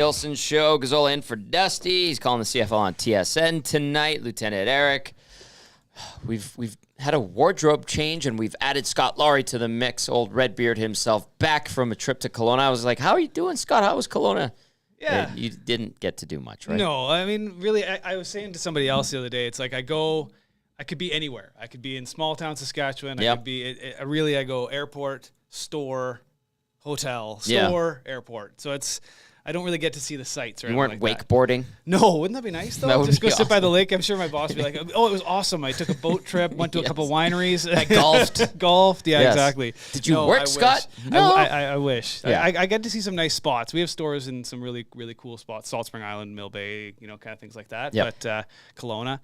Wilson Show. Gazzola in for Dusty. He's calling the CFL on TSN tonight. Lieutenant Eric. We've had a wardrobe change, and we've added Scott Laurie to the mix. Old Redbeard himself back from a trip to Kelowna. I was like, how are you doing, Scott? How was Kelowna? Yeah. You didn't get to do much, right? No, I mean, really, I was saying to somebody else the other day, it's like I could be anywhere. I could be in small town Saskatchewan. Yep. I could be, I go airport, store, hotel, store, airport. So I don't really get to see the sights. You weren't like wakeboarding? No, wouldn't that be nice, though? That would Just be go sit by awesome. the lake. I'm sure my boss would be like, oh, it was awesome. I took a boat trip, went to a couple wineries. I golfed. Golfed, yeah, Yes. exactly. Did you work, I Scott? Wish. No. I wish. Yeah. I get to see some nice spots. We have stores in some really, really cool spots. Salt Spring Island, Mill Bay, kind of things like that. Yep. But Kelowna.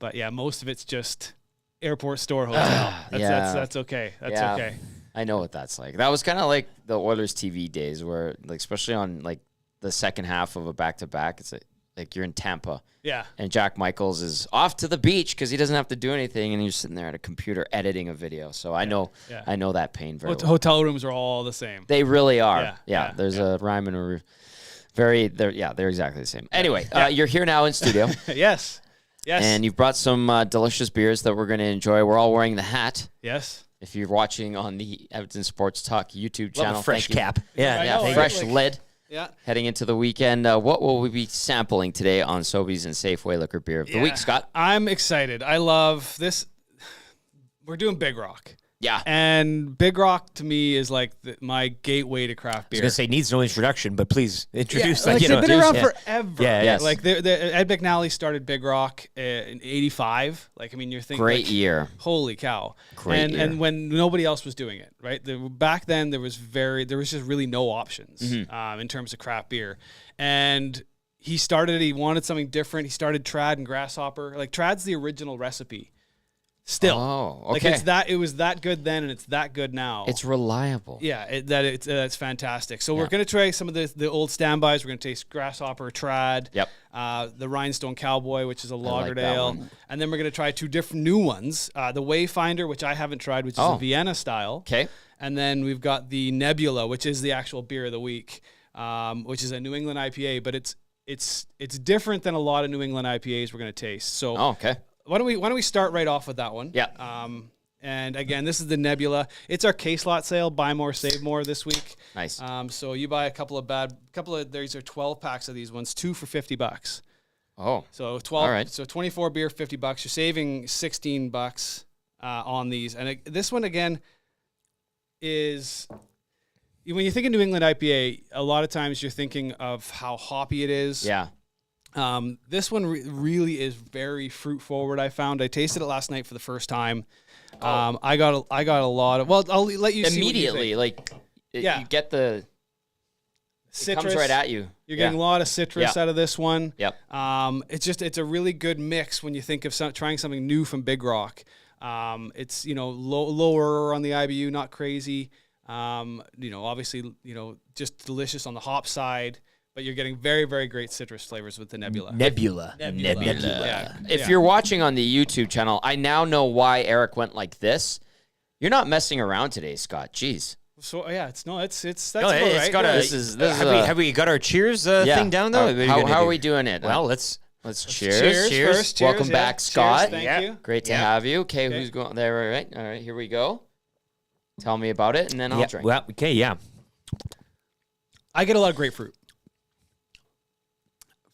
But, yeah, most of it's just airport, store, hotel. That's okay. That's okay. I know what that's like. That was kind of like the Oilers TV days where, like, especially on, like, the second half of a back-to-back, it's like you're in Tampa. Yeah. And Jack Michaels is off to the beach because he doesn't have to do anything, and you're sitting there at a computer editing a video. So I know that pain very well. Hotel rooms are all the same. They really are. Yeah. There's a rhyme and a they're exactly the same. Anyway, you're here now in studio. Yes. And you've brought some delicious beers that we're going to enjoy. We're all wearing the hat. Yes. If you're watching on the Edmonton Sports Talk YouTube channel. Love a fresh thank you. cap. Yeah, Fresh lid. Yeah. Heading into the weekend, what will we be sampling today on Sobeys and Safeway Liquor Beer of the Week, Scott? I'm excited. I love this. We're doing Big Rock. Yeah. And Big Rock to me is like my gateway to craft I was beer. going to say, needs no introduction, but please introduce. Like, they've been around forever. Yeah, yes. Like Ed McNally started Big Rock in '85. Like, I mean, you're thinking Great year. Holy cow! Great year. And when nobody else was doing it, right? Back then there was just really no options in terms of craft beer, and he started it. He wanted something different. He started Trad and Grasshopper. Like, Trad's the original recipe. Still, Oh, like okay. it was that good then, and it's that good now. It's reliable. Yeah, it's fantastic. So we're going to try some of the old standbys. We're going to taste Grasshopper, Trad, Yep. the Rhinestone Cowboy, which is a lager like that ale, one. and then we're going to try two different new ones. The Wayfinder, which I haven't tried, which is a Vienna style. Okay. And then we've got the Nebula, which is the actual beer of the week, which is a New England IPA, but it's different than a lot of New England IPAs we're going to taste. So Okay. why don't we start right off with that one? Yeah. And again, this is the Nebula. It's our case lot sale, buy more, save more this week. Nice. So you buy these are 12 packs of these ones, 2 for $50. Oh. So 12. All right. So 24 beer, $50. You're saving $16 on these. And this one again is, when you think of New England IPA, a lot of times you're thinking of how hoppy it is. Yeah. This one really is very fruit forward. I found. I tasted it last night for the first time. I got a lot of. Well, I'll let you Immediately, see what you think. you get the Citrus. It comes right at you. You're getting a lot of citrus out of this one. Yep. It's a really good mix when you think of trying something new from Big Rock. It's lower on the IBU, not crazy. Obviously, just delicious on the hop side. But you're getting very, very great citrus flavors with the Nebula. Nebula. Yeah. If you're watching on the YouTube channel, I now know why Eric went like this. You're not messing around today, Scott. Jeez. So that's about right. Have we got our cheers thing down though? How are we doing it? Well, let's cheers. Cheers. First, Welcome back, Scott. Cheers, thank you. Great to have you. Okay, who's going there? All right, here we go. Tell me about it, and then I'll drink. Well, okay, yeah. I get a lot of grapefruit.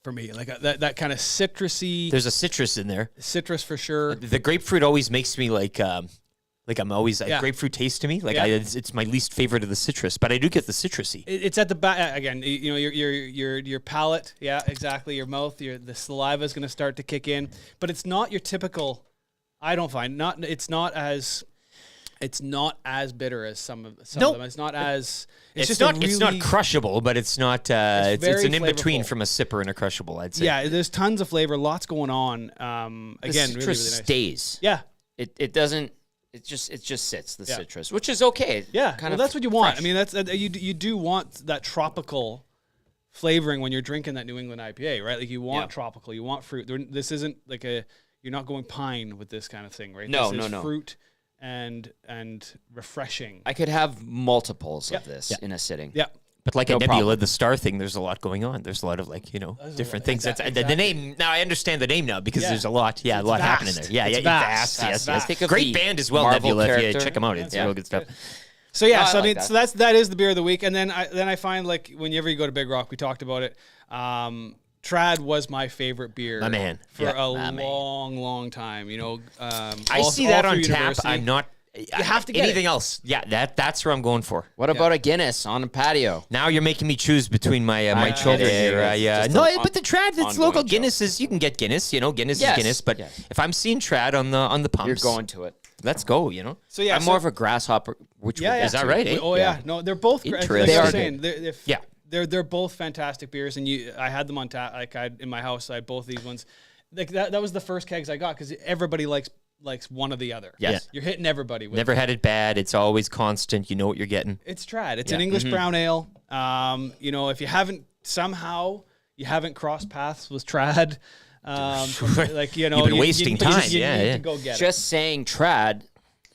For me, like that kind of citrusy. There's a citrus in there. Citrus for sure. The grapefruit always makes me like I'm always grapefruit taste to me. Like it's my least favorite of the citrus, but I do get the citrusy. It's at the back again. Your palate. Yeah, exactly. Your mouth. The saliva is going to start to kick in, but it's not your typical. I don't find It's not as bitter as some of them. It's not as. It's not crushable, but it's not. It's an in between from a sipper and a crushable, I'd say. Yeah, there's tons of flavor, lots going on. The Again, citrus really, really nice. stays. Yeah, it doesn't. It just sits the citrus, which is okay. Yeah, that's what you want. fresh. I mean, that's you do want that tropical flavoring when you're drinking that New England IPA, right? Like you want tropical, you want fruit. This isn't like you're not going pine with this kind of thing, right? No, this is no. fruit and refreshing. I could have multiples of this in a sitting. Yeah. But like No at Nebula, problem. the star thing, there's a lot going on. There's a lot of different things. That's the name. Now I understand the name now because there's a lot. Yeah, a lot happening there. Yeah, It's vast. vast. Yes. Think of Great the band as well, Marvel Nebula. If you character. check them out, it's real good stuff. So yeah, Oh, I so I like mean, that. so that is the beer of the week, and then I find like whenever you go to Big Rock, we talked about it. Trad was my favorite beer, My man. for Yeah, a my man. long time. You know, I see that on tap. I'm not. You have to get anything else. Yeah, that's where I'm going for. What about a Guinness on a patio? Now you're making me choose between my my get children it. here. It's just No, an but the trad, it's ongoing local. joke. Guinness is you can get Guinness. Guinness Yes, is Guinness. But yes. if I'm seeing trad on the pumps, You're going to it. Let's go. So yeah, I'm more of a grasshopper. Which yeah, Is that right, eh? Oh yeah, no, they're both. Like Interesting. I They was are saying, Yeah. they're both fantastic beers, and I had them on tap. Like in my house, I had both these ones. Like that was the first kegs I got because everybody likes one or the other. Yes. You're hitting everybody with Never it. had it bad. It's always constant. You know what you're getting. It's trad. It's an English brown ale. If you haven't crossed paths with trad, You've been wasting time. You Yeah, need yeah. to go get it. Just saying trad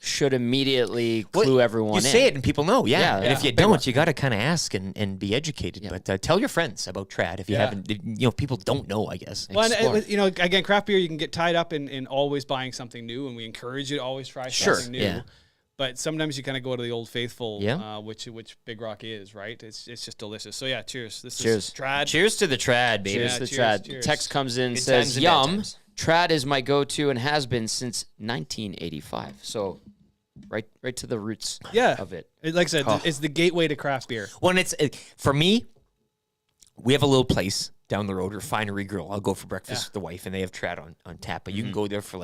should immediately clue everyone in. You say it and people know. Yeah. And if you Big don't, one. you got to kind of ask and be educated. But tell your friends about trad if you haven't. People don't know, I guess. Well, Explore. and, again, craft beer, you can get tied up in always buying something new, and we encourage you to always try something new. Yeah. But sometimes you kind of go to the old faithful, Yeah. which Big Rock is, right? It's just delicious. So yeah, cheers. This Cheers. is trad. Cheers to the trad, baby. Cheers Yeah, to cheers, trad. cheers. Text comes in and Good says, times and bad "Yum, times." trad is my go-to and has been since 1985." So, right to the roots. Yeah. of it. Like I said, it's the gateway to craft beer. When it's for me, we have a little place down the road, Refinery Grill. I'll go for breakfast with the wife, and they have trad on tap. But you can go there for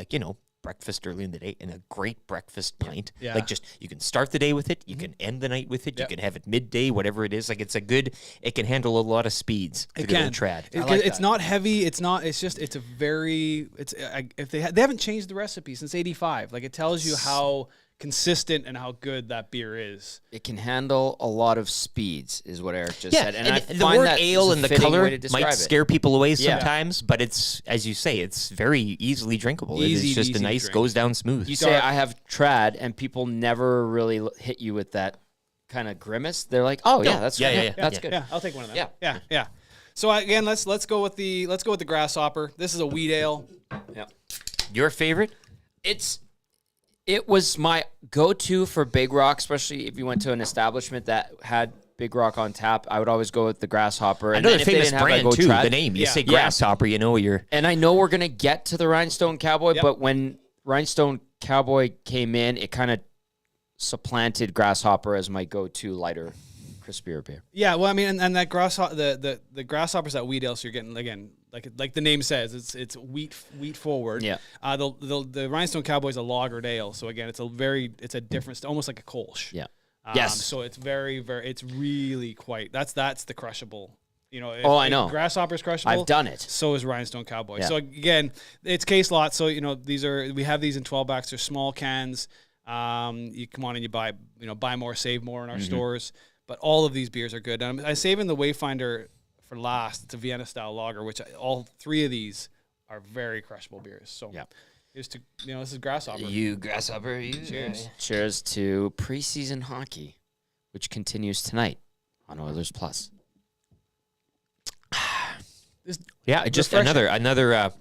breakfast early in the day and a great breakfast pint. Yeah. Like you can start the day with it, you can end the night with it, Yep. you can have it midday, whatever it is. Like it can handle a lot of speeds. The good old trad. It's not heavy. It's if they haven't changed the recipe since '85. Like it tells you how consistent and how good that beer is. It can handle a lot of speeds, is what Eric just said. And I the find word that ale is a and the fitting color way to describe might it. scare people away Yeah. sometimes, but it's, as you say, it's very easily drinkable. Easy it's just to a nice, drink. goes down smooth. You say I have trad, and people never really hit you with that kind of grimace. They're like, "Oh yeah, that's Yeah, good. yeah, yeah. That's good." Yeah, I'll take one of them. Yeah. yeah. So again, let's go with the grasshopper. This is a wheat ale. Yeah. Your favorite? It was my go-to for Big Rock, especially if you went to an establishment that had Big Rock on tap. I would always go with the Grasshopper. I know then the if they famous didn't have, brand I'd go too. Trad. The name. You say Yeah. Grasshopper, you know you're. And I know we're gonna get to the Rhinestone Cowboy, Yep. but when Rhinestone Cowboy came in, it kind of supplanted Grasshopper as my go-to lighter, crispier beer. Yeah, well, I mean, and that grasshopper, the grasshopper's that wheat ale, so you're getting again, like the name says, it's wheat forward. Yeah. The Rhinestone Cowboy's a lagered ale, so again, it's a different, almost like a Kolsch. Yeah. Yes. So it's it's really quite. That's the crushable. I know. Grasshopper's crushable. I've done it. So is Rhinestone Cowboy. Yeah. So again, it's case lot. So we have these in 12-packs. They're small cans. You come on and you buy more, save more in our stores. But all of these beers are good. And I'm saving the Wayfinder for last. It's a Vienna style lager, which all three of these are very crushable beers. So Yeah. here's to this is Grasshopper. You Grasshopper. You. Cheers. Cheers to preseason hockey, which continues tonight on Oilers Plus. Yeah, just Refreshing. another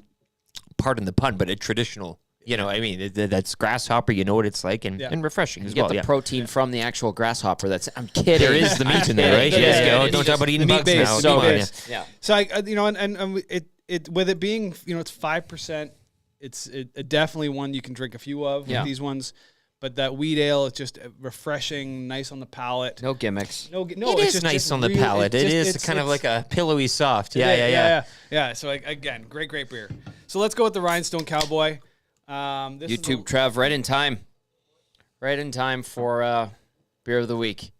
pardon the pun, but a traditional. That's Grasshopper. You know what it's like, and refreshing as You get well. the Yeah. protein from the actual grasshopper. I'm kidding. There is the meat in there, right? There is. Yeah. It's Don't talk about eating the meat bugs base, now. so Come on, base. yeah. Yeah. So and it with it being it's 5%. It's definitely one you can drink a few of. Yeah. With these ones, but that wheat ale is just refreshing, nice on the palate. No gimmicks. No, It it's is nice just on the really- palate. it's It just- is it's- kind of it's- like a pillowy soft. Yeah. So again, great beer. So let's go with the Rhinestone Cowboy. This is YouTube Trev, right in time. Right in time for beer of the week.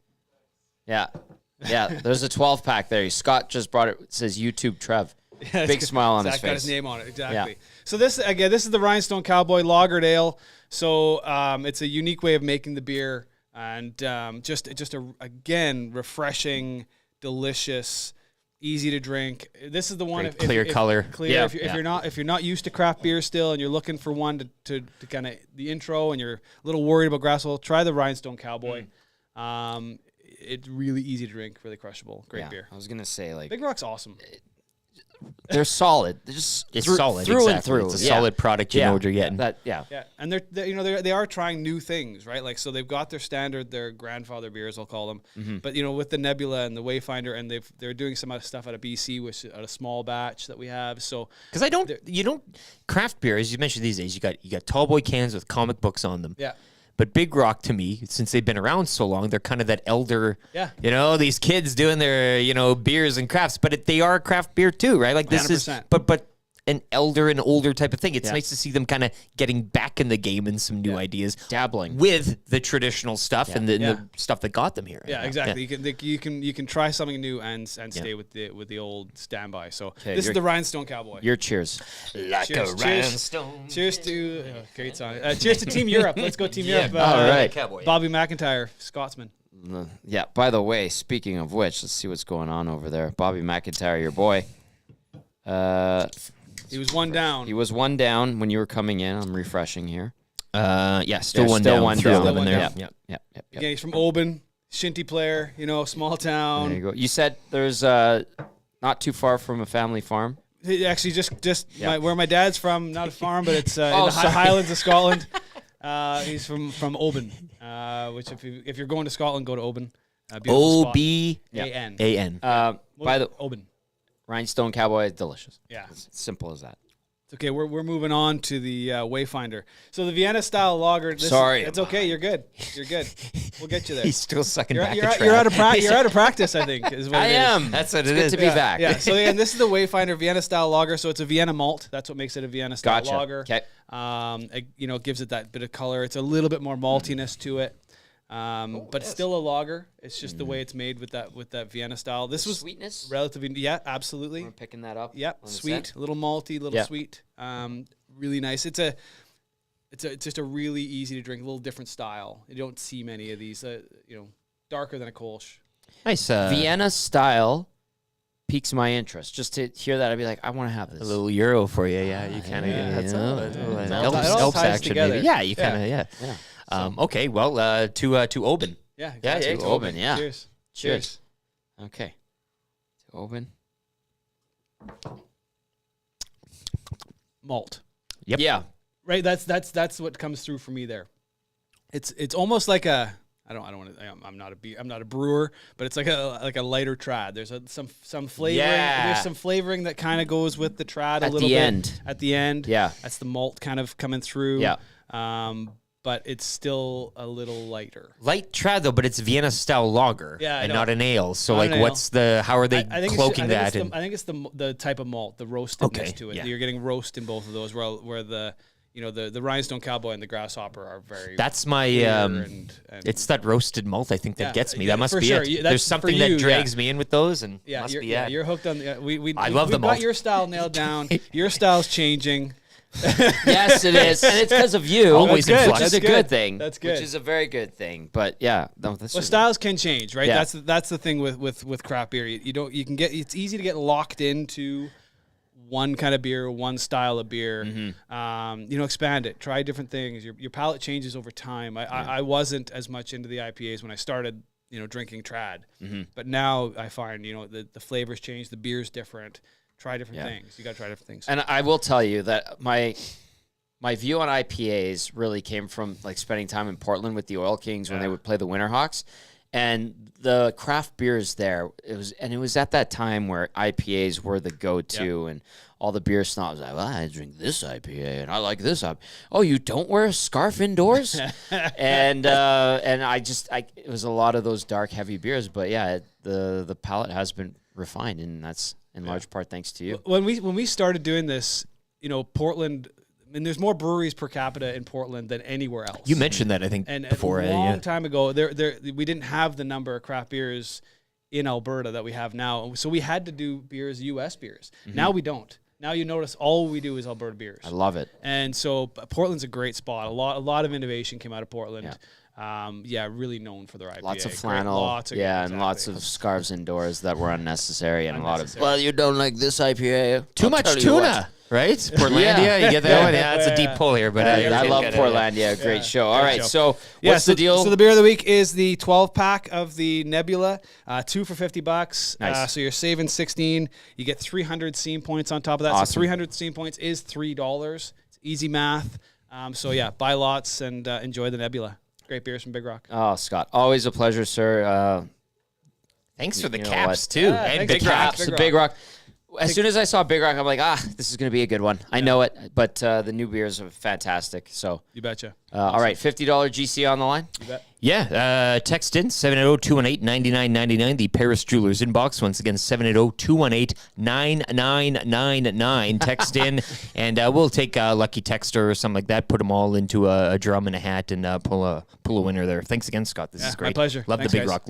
Yeah. Yeah, there's a 12-pack there. Scott just brought it. It says YouTube Trev. Big smile on his Zach got his face. name on it, exactly. Yeah. So this is the Rhinestone Cowboy Lagered Ale. So it's a unique way of making the beer, and just again refreshing, delicious, easy to drink. This is the one Great clear color. Clear. Yeah. If you're not used to craft beer still, and you're looking for one to kind of the intro, and you're a little worried about Grasshopper, try the Rhinestone Cowboy. it's really easy to drink, really crushable, great beer. I was gonna say like Big Rock's awesome. they're solid. They're just It's through, solid. through and Exactly. through. It's a solid product. You know what you're getting. Yeah, and they are trying new things, right? Like, so they've got their grandfather beers, I'll call them, but with the Nebula and the Wayfinder, and they're doing some other stuff out of BC, which at a small batch that we have. So Because you don't craft beer, as you mentioned these days, you got tallboy cans with comic books on them. yeah. But Big Rock, to me, since they've been around so long, they're kind of that elder, these kids doing their, beers and crafts, but they are a craft beer too, right? Like this 100%. is, but an elder and older type of thing. It's nice to see them kind of getting back in the game and some new ideas, dabbling with the traditional stuff and the stuff that got them here. Yeah, exactly. You can try something new and stay with the old standby. So this is the Rhinestone Cowboy. Your cheers. Like Cheers, a cheers. rhinestone. Cheers to great song. Cheers to Team Europe. Let's go Team Europe. all right. Cowboy. Bobby McIntyre, Scotsman. Yeah. By the way, speaking of which, let's see what's going on over there. Bobby McIntyre, your boy. He was one down. He was one down when you were coming in. I'm refreshing here. Still Yeah, one still down. one Through down. 11 there. Yep. Again, he's from Oban, shinty player. Small town. There you go. You said there's not too far from a family farm. Actually, where my dad's from, not a farm, but it's in the sorry. Highlands of Scotland. He's from Oban, which if you're going to Scotland, go to Oban. Beautiful spot. O-B-A-N. A-N. By the Oban. Rhinestone Cowboy, delicious. Yeah. It's simple as that. It's okay. We're moving on to the Wayfinder. So the Vienna style lager. Sorry. It's okay. You're good. You're good. We'll get you there. He's still sucking You're, back you're, a out, trap. you're out of practice. You're out of practice. I think is what I it is. am. That's what It's it good is. to be back. Yeah. So again, this is the Wayfinder Vienna style lager. So it's a Vienna malt. That's what makes it a Vienna style Gotcha. lager. Okay. It gives it that bit of color. It's a little bit more maltiness to it. But it's still a lager. It's just the way it's made with that Vienna style. This was Sweetness. relatively, absolutely. I'm picking that up. Yep, on the sweet, set. a little malty, little sweet. Really nice. It's just a really easy to drink, a little different style. You don't see many of these. Darker than a Kolsch. Nice. Vienna style piques my interest. Just to hear that, I'd be like, I want to have this. A little Euro for you, yeah. You kind of That's all. It all Alps ties action, together. maybe. Yeah, you kind of, okay, well, to Oban. Yeah, Yeah, exactly. to Oban, yeah. Cheers. Cheers. Okay. To Oban. Malt. Yep. Yeah. Right. That's what comes through for me there. It's almost like a. I don't want to. I'm not a brewer, but it's like a lighter trad. There's some flavoring. Yeah. There's some flavoring that kind of goes with the trad a At little the bit end. At the end. Yeah. That's the malt kind of coming through. Yeah. But it's still a little lighter. Light trad, though, but it's Vienna style lager Yeah, I and know. not an ale. So, Not like, an ale. how are they cloaking that? I think it's the type of malt, the roastedness to it. yeah. You're getting roast in both of those, where the the Rhinestone Cowboy and the Grasshopper are very. That's my. clear and It's that roasted malt, I think, that Yeah, gets me. yeah, That must for be sure. it. Yeah, that's There's for something you, that drags me in with those, and must be it. you're hooked on. I love the we've got malt. your style nailed down. Your style's changing. Yes, it is, and it's because of you. Always That's in good. flux. Which is a That's good good. thing. That's good. Which is a very good thing. But yeah, no, that's Well, styles can change, right? Yeah. That's the thing with craft beer. You can get. It's easy to get locked into one kind of beer, one style of beer. Expand it, try different things. Your palate changes over time. I wasn't as much into the IPAs when I started, drinking trad, but now I find the flavors change, the beer's different. Try different things. You got to try different things. And I will tell you that my view on IPAs really came from like spending time in Portland with the Oil Kings when they would play the Winterhawks, and the craft beers there. It was at that time where IPAs were the go-to, and all the beer snobs like, well, I drink this IPA and I like this IPA. Oh, you don't wear a scarf indoors? and it was a lot of those dark, heavy beers. But yeah, the palate has been refined, and that's in large part thanks to you. When we started doing this, Portland. I mean, there's more breweries per capita in Portland than anywhere else. You mentioned that, I think, and before. a long time ago, we didn't have the number of craft beers in Alberta that we have now. So we had to do beers, U.S. beers. Now we don't. Now you notice all we do is Alberta beers. I love it. And so Portland's a great spot. A lot of innovation came out of Portland. Really known for their IPA. Lots of Great, flannel, lots of- and lots exactly. of scarves indoors that were unnecessary, and a lot of. Unnecessary. Well, you don't like this IPA. Too I'll much tell you tuna. what. right? Portlandia, you get that one? Yeah, that's a deep pull here, but I love Portlandia. Great show. All right, so what's the deal? So the beer of the week is the 12-pack of the Nebula, 2 for $50. Nice. So you're saving 16. You get 300 scene points on top of that. Awesome. So 300 scene points is $3. It's easy math. So yeah, buy lots and enjoy the Nebula. Great beers from Big Rock. Oh, Scott, always a pleasure, sir. Thanks for the You know caps, what? too. Yeah, And thanks Big for Rock. caps. The Big Rock. As soon as I saw Big Rock, I'm like, this is going to be a good one. I know it, but the new beers are fantastic. So, You betcha. all right, $50 GC on the line. You bet. Yeah, text in 780-218-9999, the Paris Jewelers inbox. Once again, 780-218-9999. Text in, and we'll take a lucky texter or something like that, put them all into a drum and a hat, and pull a winner there. Thanks again, Scott. This is my great. pleasure. Love Thanks, the Big guys. Rock. Love